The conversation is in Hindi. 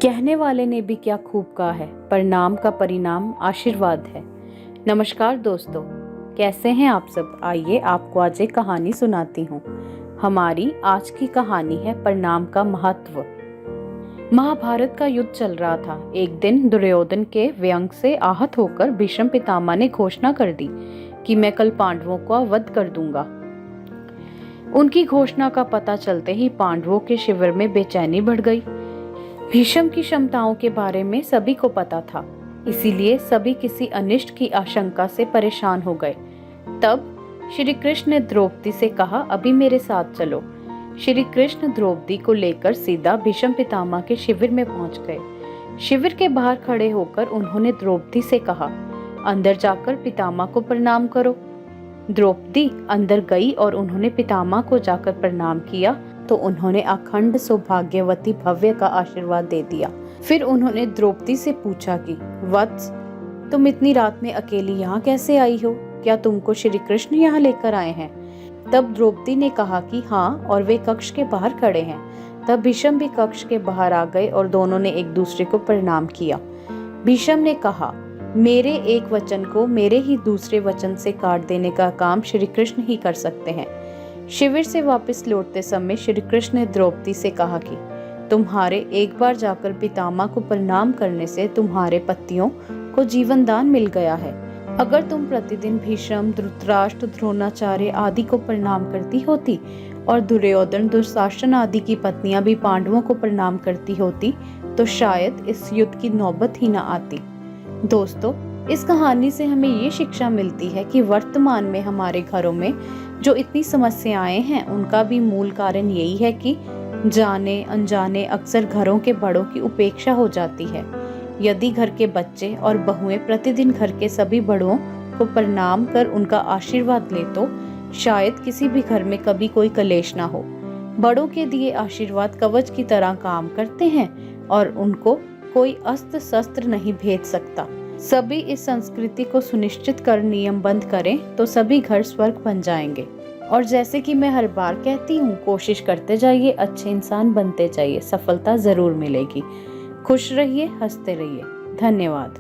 कहने वाले ने भी क्या खूब कहा है, परिणाम का परिणाम आशीर्वाद है। नमस्कार दोस्तों, कैसे हैं आप सब। आइए आपको आज एक कहानी सुनाती हूँ। हमारी आज की कहानी है परिणाम का महत्व। महाभारत का युद्ध चल रहा था। एक दिन दुर्योधन के व्यंग से आहत होकर भीष्म पितामह ने घोषणा कर दी कि मैं कल पांडवों का वध कर दूंगा। उनकी घोषणा का पता चलते ही पांडवों के शिविर में बेचैनी बढ़ गई। भीष्म की क्षमताओं के बारे में सभी को पता था, इसीलिए सभी किसी अनिष्ट की आशंका से परेशान हो गए। तब श्री कृष्ण ने द्रौपदी से कहा, अभी मेरे साथ चलो। श्री कृष्ण द्रौपदी को लेकर सीधा भीष्म पितामह के शिविर में पहुंच गए। शिविर के बाहर खड़े होकर उन्होंने द्रौपदी से कहा, अंदर जाकर पितामह को प्रणाम करो। द्रौपदी अंदर गई और उन्होंने पितामह को जाकर प्रणाम किया तो उन्होंने अखंड सौभाग्यवती भव्य का आशीर्वाद दे दिया। फिर उन्होंने द्रौपदी से पूछा कि वत्स, तुम इतनी रात में अकेली यहाँ कैसे आई हो? क्या तुमको श्री कृष्ण यहाँ लेकर आए हैं? तब द्रौपदी ने कहा कि हाँ, और वे कक्ष के बाहर खड़े हैं। तब भीष्म भी कक्ष के बाहर आ गए और दोनों ने एक दूसरे को प्रणाम किया। भीष्म ने कहा, मेरे एक वचन को मेरे ही दूसरे वचन से काट देने का काम श्री कृष्ण ही कर सकते हैं। शिविर से वापस लौटते समय श्री कृष्ण ने द्रौपदी से कहा कि तुम्हारे एक बार जाकर पितामह को प्रणाम करने से तुम्हारे पतियों को जीवन दान मिल गया है। अगर तुम प्रतिदिन भीष्म, धृतराष्ट्र, द्रोणाचार्य आदि को प्रणाम करती होती और दुर्योधन, दुशासन आदि की पत्नियां भी पांडवों को प्रणाम करती होती तो शायद इस युद्ध की नौबत ही न आती। दोस्तों, इस कहानी से हमें ये शिक्षा मिलती है कि वर्तमान में हमारे घरों में जो इतनी समस्याएं हैं उनका भी मूल कारण यही है कि जाने अनजाने अक्सर घरों के बड़ों की उपेक्षा हो जाती है। यदि घर के बच्चे और बहुएं प्रतिदिन घर के सभी बड़ों को प्रणाम कर उनका आशीर्वाद ले तो शायद किसी भी घर में कभी कोई कलेश ना हो। बड़ों के दिए आशीर्वाद कवच की तरह काम करते हैं और उनको कोई अस्त्र शस्त्र नहीं भेज सकता। सभी इस संस्कृति को सुनिश्चित कर नियमबद्ध करें तो सभी घर स्वर्ग बन जाएंगे। और जैसे कि मैं हर बार कहती हूँ, कोशिश करते जाइए, अच्छे इंसान बनते जाइए, सफलता जरूर मिलेगी। खुश रहिए, हंसते रहिए। धन्यवाद।